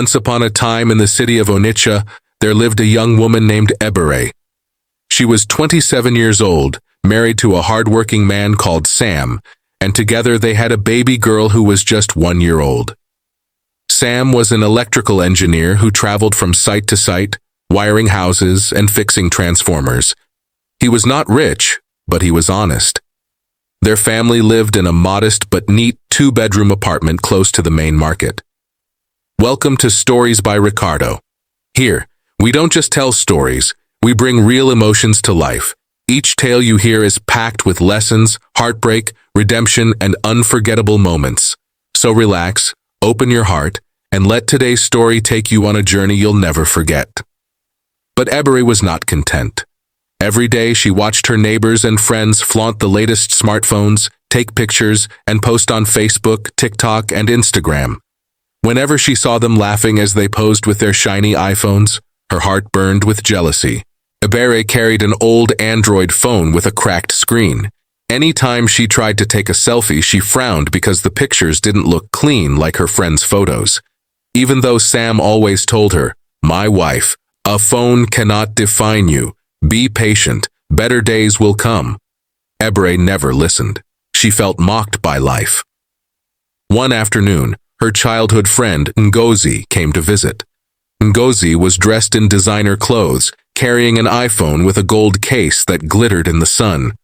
Once upon a time in the city of Onitsha, there lived a young woman named Ebere. She was 27 years old, married to a hard-working man called Sam, and together they had a baby girl who was just 1 year old. Sam was an electrical engineer who traveled from site to site, wiring houses and fixing transformers. He was not rich, but he was honest. Their family lived in a modest but neat 2-bedroom apartment close to the main market. Welcome to Stories by Ricardo. Here, we don't just tell stories, we bring real emotions to life. Each tale you hear is packed with lessons, heartbreak, redemption, and unforgettable moments. So relax, open your heart, and let today's story take you on a journey you'll never forget. But Ebere was not content. Every day she watched her neighbors and friends flaunt the latest smartphones, take pictures, and post on Facebook, TikTok, and Instagram. Whenever she saw them laughing as they posed with their shiny iPhones, her heart burned with jealousy. Ebere carried an old Android phone with a cracked screen. Anytime she tried to take a selfie, she frowned because the pictures didn't look clean like her friends' photos. Even though Sam always told her, "My wife, a phone cannot define you. Be patient, better days will come," Ebere never listened. She felt mocked by life. One afternoon, her childhood friend Ngozi came to visit. Ngozi was dressed in designer clothes, carrying an iPhone with a gold case that glittered in the sun.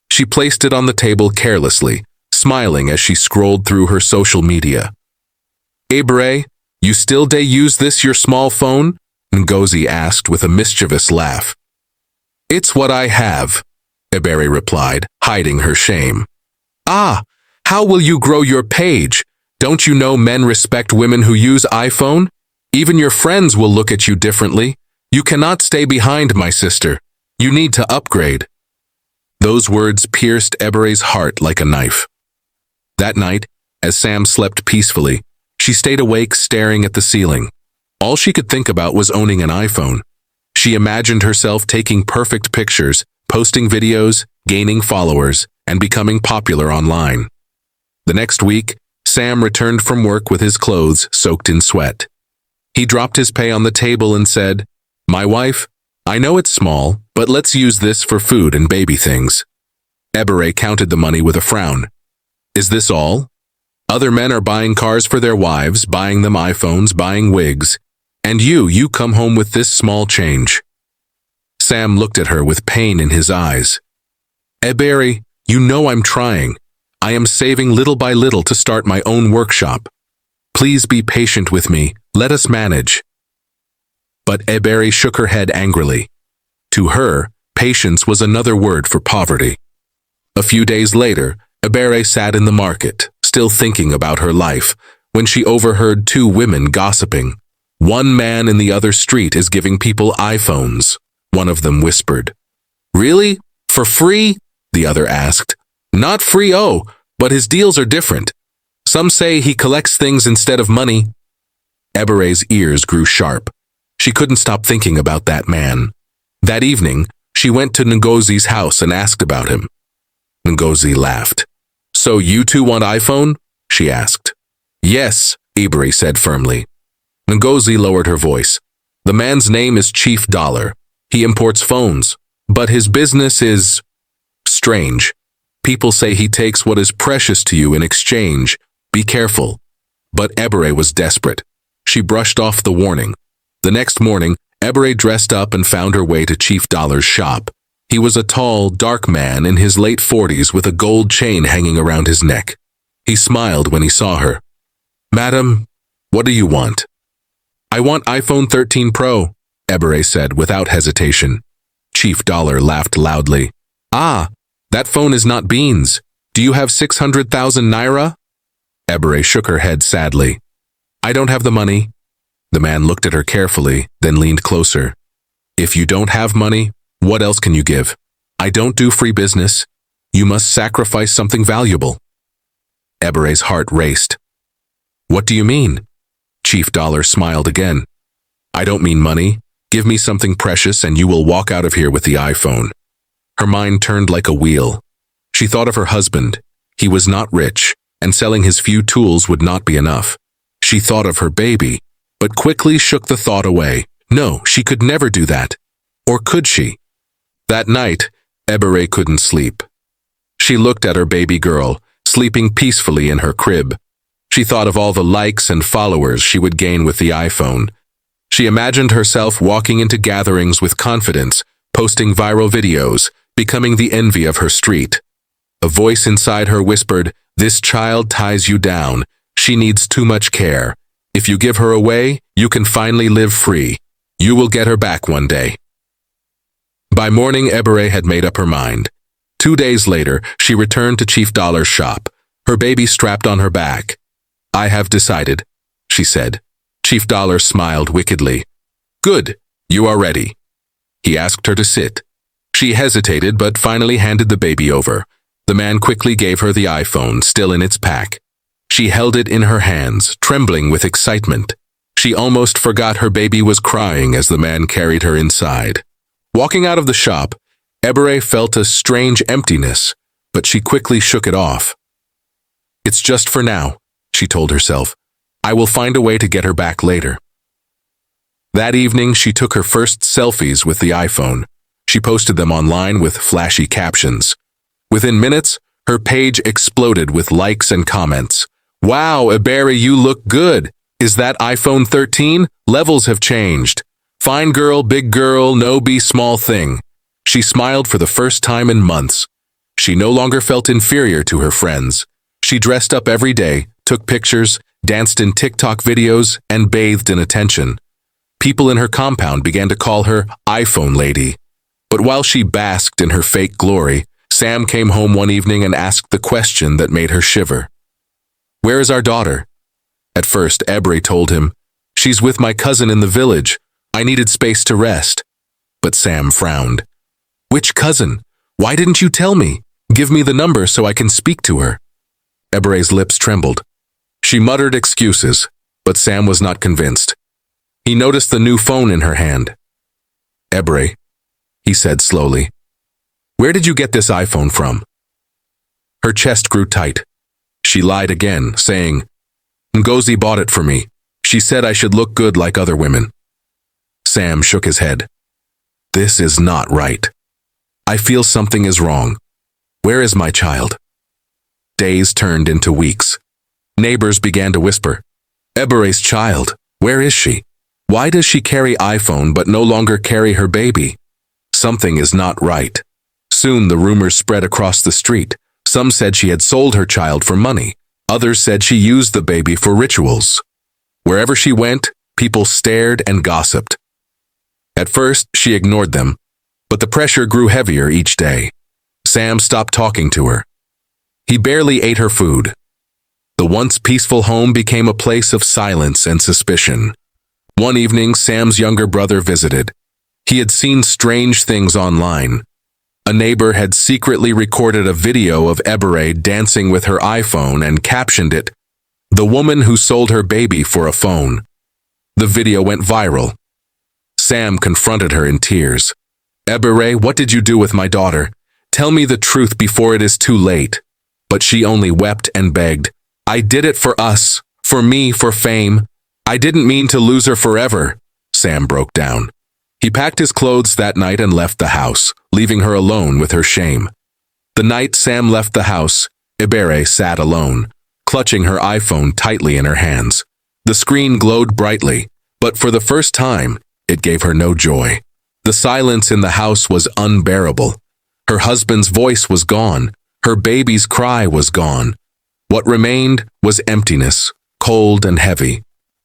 She placed it on the table carelessly, smiling as she scrolled through her social media. "Ebere, you still use this your small phone?" Ngozi asked with a mischievous laugh. "It's what I have," Ebere replied, hiding her shame. "Ah, how will you grow your page? Don't you know men respect women who use iPhone? Even your friends will look at you differently. You cannot stay behind, my sister. You need to upgrade." Those words pierced Ebere's heart like a knife. That night, as Sam slept peacefully, she stayed awake staring at the ceiling. All she could think about was owning an iPhone. She imagined herself taking perfect pictures, posting videos, gaining followers, and becoming popular online. The next week, Sam returned from work with his clothes soaked in sweat. He dropped his pay on the table and said, "My wife, I know it's small, but let's use this for food and baby things." Ebere counted the money with a frown. "Is this all? Other men are buying cars for their wives, buying them iPhones, buying wigs. And you come home with this small change." Sam looked at her with pain in his eyes. "Ebere, you know I'm trying. I am saving little by little to start my own workshop. Please be patient with me. Let us manage." But Ebere shook her head angrily. To her, patience was another word for poverty. A few days later, Ebere sat in the market, still thinking about her life, when she overheard 2 women gossiping. "One man in the other street is giving people iPhones," one of them whispered. "Really? For free?" the other asked. "Not free, but his deals are different. Some say he collects things instead of money." Ebere's ears grew sharp. She couldn't stop thinking about that man. That evening, she went to Ngozi's house and asked about him. Ngozi laughed. "So you two want iPhone?" she asked. "Yes," Ebere said firmly. Ngozi lowered her voice. "The man's name is Chief Dollar. He imports phones, but his business is strange. People say he takes what is precious to you in exchange. Be careful." But Ebere was desperate. She brushed off the warning. The next morning, Ebere dressed up and found her way to Chief Dollar's shop. He was a tall, dark man in his late 40s with a gold chain hanging around his neck. He smiled when he saw her. "Madam, what do you want?" "I want iPhone 13 Pro, Ebere said without hesitation. Chief Dollar laughed loudly. "Ah, that phone is not beans. Do you have 600,000 naira? Ebere shook her head sadly. "I don't have the money." The man looked at her carefully, then leaned closer. "If you don't have money, what else can you give? I don't do free business. You must sacrifice something valuable." Ebere's heart raced. "What do you mean?" Chief Dollar smiled again. "I don't mean money. Give me something precious and you will walk out of here with the iPhone." Her mind turned like a wheel. She thought of her husband. He was not rich, and selling his few tools would not be enough. She thought of her baby. but quickly shook the thought away. No, she could never do that. Or could she? That night, Ebere couldn't sleep. She looked at her baby girl, sleeping peacefully in her crib. She thought of all the likes and followers she would gain with the iPhone. She imagined herself walking into gatherings with confidence, posting viral videos, becoming the envy of her street. A voice inside her whispered, "This child ties you down. She needs too much care. If you give her away, you can finally live free. You will get her back one day." By morning, Ebere had made up her mind. 2 days later, she returned to Chief Dollar's shop, her baby strapped on her back. "I have decided," she said. Chief Dollar smiled wickedly. "Good, you are ready." He asked her to sit. She hesitated but finally handed the baby over. The man quickly gave her the iPhone, still in its pack. She held it in her hands, trembling with excitement. She almost forgot her baby was crying as the man carried her inside. Walking out of the shop, Ebere felt a strange emptiness, but she quickly shook it off. "It's just for now," she told herself. "I will find a way to get her back later." That evening, she took her first selfies with the iPhone. She posted them online with flashy captions. Within minutes, her page exploded with likes and comments. "Wow, Ebere, you look good. Is that iPhone 13? Levels have changed. Fine girl, big girl, no be small thing." She smiled for the first time in months. She no longer felt inferior to her friends. She dressed up every day, took pictures, danced in TikTok videos, and bathed in attention. People in her compound began to call her iPhone Lady. But while she basked in her fake glory, Sam came home one evening and asked the question that made her shiver. "Where is our daughter?" At first, Ebere told him, "She's with my cousin in the village. I needed space to rest." But Sam frowned. "Which cousin? Why didn't you tell me? Give me the number so I can speak to her." Ebere's lips trembled. She muttered excuses, but Sam was not convinced. He noticed the new phone in her hand. "Ebere," he said slowly, "where did you get this iPhone from?" Her chest grew tight. She lied again, saying, "Ngozi bought it for me. She said I should look good like other women." Sam shook his head. "This is not right. I feel something is wrong. Where is my child?" Days turned into weeks. Neighbors began to whisper, "Ebere's child, where is she? Why does she carry iPhone but no longer carry her baby? Something is not right." Soon the rumors spread across the street. Some said she had sold her child for money. Others said she used the baby for rituals. Wherever she went, people stared and gossiped. At first, she ignored them, but the pressure grew heavier each day. Sam stopped talking to her. He barely ate her food. The once peaceful home became a place of silence and suspicion. One evening, Sam's younger brother visited. He had seen strange things online. A neighbor had secretly recorded a video of Ebere dancing with her iPhone and captioned it, "The woman who sold her baby for a phone." The video went viral. Sam confronted her in tears. "Ebere, what did you do with my daughter? Tell me the truth before it is too late." But she only wept and begged. "I did it for us, for me, for fame. I didn't mean to lose her forever." Sam broke down. He packed his clothes that night and left the house, leaving her alone with her shame. The night Sam left the house, Ebere sat alone, clutching her iPhone tightly in her hands. The screen glowed brightly, but for the first time, it gave her no joy. The silence in the house was unbearable. Her husband's voice was gone. Her baby's cry was gone. What remained was emptiness, cold and heavy.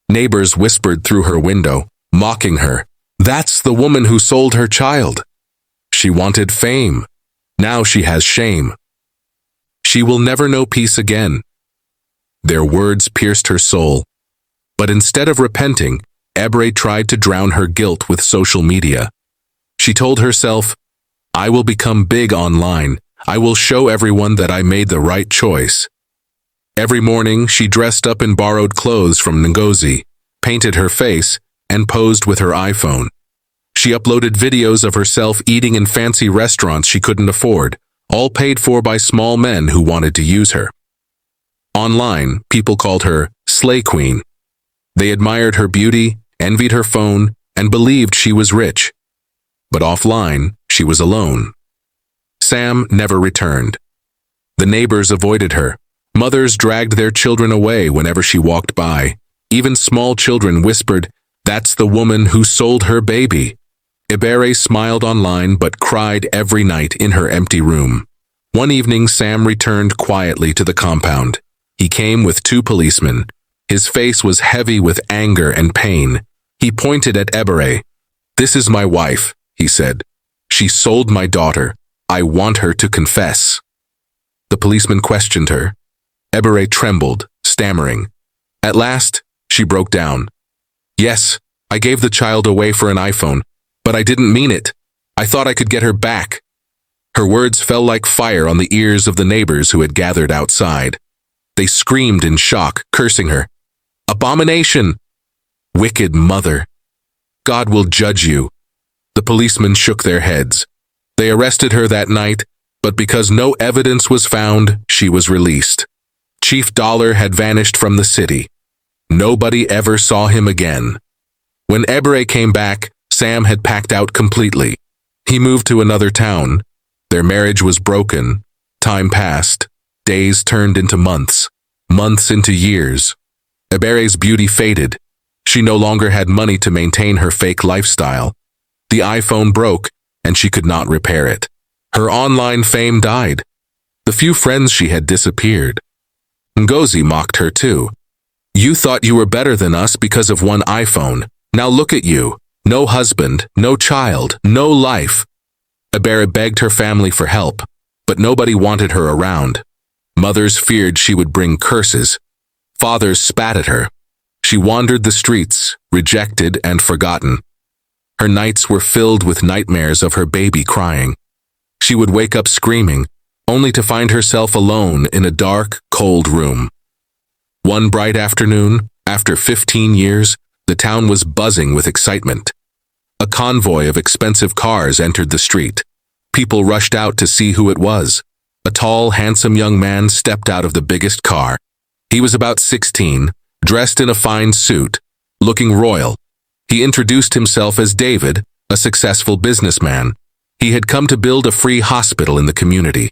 Neighbors whispered through her window, mocking her. "That's the woman who sold her child." She wanted fame. Now she has shame. She will never know peace again. Their words pierced her soul. But instead of repenting, Ebere tried to drown her guilt with social media. She told herself, "I will become big online. I will show everyone that I made the right choice." Every morning, she dressed up in borrowed clothes from Ngozi, painted her face, and posed with her iPhone. She uploaded videos of herself eating in fancy restaurants she couldn't afford, all paid for by small men who wanted to use her. Online, people called her Slay Queen. They admired her beauty, envied her phone, and believed she was rich. But offline, she was alone. Sam never returned. The neighbors avoided her. Mothers dragged their children away whenever she walked by. Even small children whispered, "That's the woman who sold her baby." Ebere smiled online but cried every night in her empty room. One evening, Sam returned quietly to the compound. He came with 2 policemen. His face was heavy with anger and pain. He pointed at Ebere. "This is my wife," he said. "She sold my daughter. I want her to confess." The policeman questioned her. Ebere trembled, stammering. At last, she broke down. "Yes, I gave the child away for an iPhone, but I didn't mean it. I thought I could get her back." Her words fell like fire on the ears of the neighbors who had gathered outside. They screamed in shock, cursing her. "Abomination! Wicked mother! God will judge you." The policemen shook their heads. They arrested her that night, but because no evidence was found, she was released. Chief Dollar had vanished from the city. Nobody ever saw him again. When Ebere came back, Sam had packed out completely. He moved to another town. Their marriage was broken. Time passed. Days turned into months. Months into years. Ebere's beauty faded. She no longer had money to maintain her fake lifestyle. The iPhone broke, and she could not repair it. Her online fame died. The few friends she had disappeared. Ngozi mocked her too. "You thought you were better than us because of one iPhone. Now look at you. No husband, no child, no life." Ebere begged her family for help, but nobody wanted her around. Mothers feared she would bring curses. Fathers spat at her. She wandered the streets, rejected and forgotten. Her nights were filled with nightmares of her baby crying. She would wake up screaming, only to find herself alone in a dark, cold room. One bright afternoon, after 15 years, the town was buzzing with excitement. A convoy of expensive cars entered the street. People rushed out to see who it was. A tall, handsome young man stepped out of the biggest car. He was about 16, dressed in a fine suit, looking royal. He introduced himself as David, a successful businessman. He had come to build a free hospital in the community.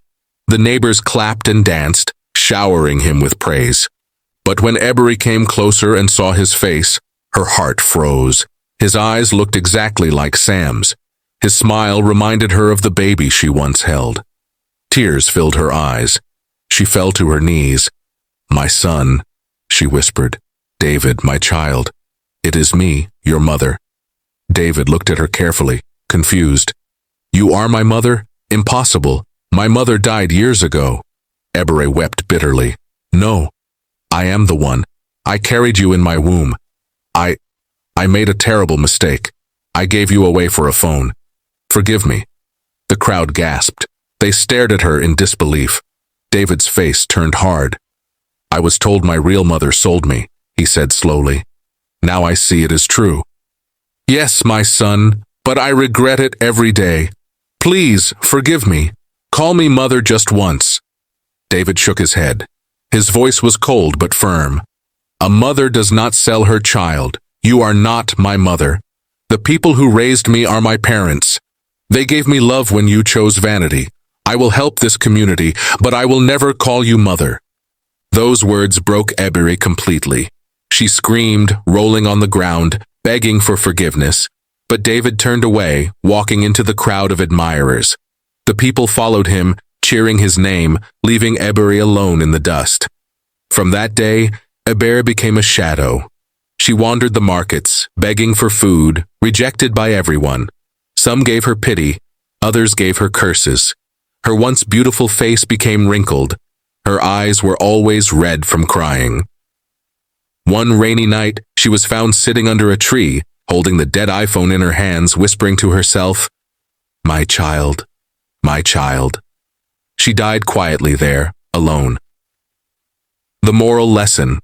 The neighbors clapped and danced, showering him with praise. But when Ebere came closer and saw his face, her heart froze. His eyes looked exactly like Sam's. His smile reminded her of the baby she once held. Tears filled her eyes. She fell to her knees. "My son," she whispered. "David, my child. It is me, your mother." David looked at her carefully, confused. "You are my mother? Impossible. My mother died years ago." Ebere wept bitterly. "No, I am the one. I carried you in my womb. I made a terrible mistake. I gave you away for a phone. Forgive me." The crowd gasped. They stared at her in disbelief. David's face turned hard. "I was told my real mother sold me," he said slowly. "Now I see it is true." "Yes, my son, but I regret it every day. Please, forgive me. Call me mother just once." David shook his head. His voice was cold but firm. "A mother does not sell her child. You are not my mother. The people who raised me are my parents. They gave me love when you chose vanity. I will help this community, but I will never call you mother." Those words broke Ebere completely. She screamed, rolling on the ground, begging for forgiveness. But David turned away, walking into the crowd of admirers. The people followed him, cheering his name, leaving Ebere alone in the dust. From that day, Ebere became a shadow. She wandered the markets, begging for food, rejected by everyone. Some gave her pity, others gave her curses. Her once beautiful face became wrinkled. Her eyes were always red from crying. One rainy night, she was found sitting under a tree, holding the dead iPhone in her hands, whispering to herself, "My child, my child." She died quietly there, alone. The moral lesson.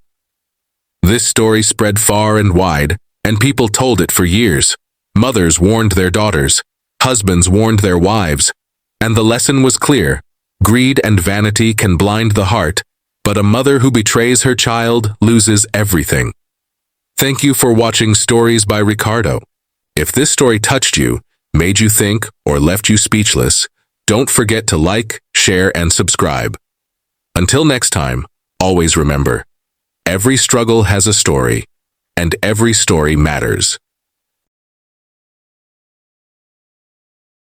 This story spread far and wide, and people told it for years. Mothers warned their daughters, husbands warned their wives, and the lesson was clear. Greed and vanity can blind the heart, but a mother who betrays her child loses everything. Thank you for watching Stories by Ricardo. If this story touched you, made you think, or left you speechless, don't forget to like, share, and subscribe. Until next time, always remember, every struggle has a story, and every story matters.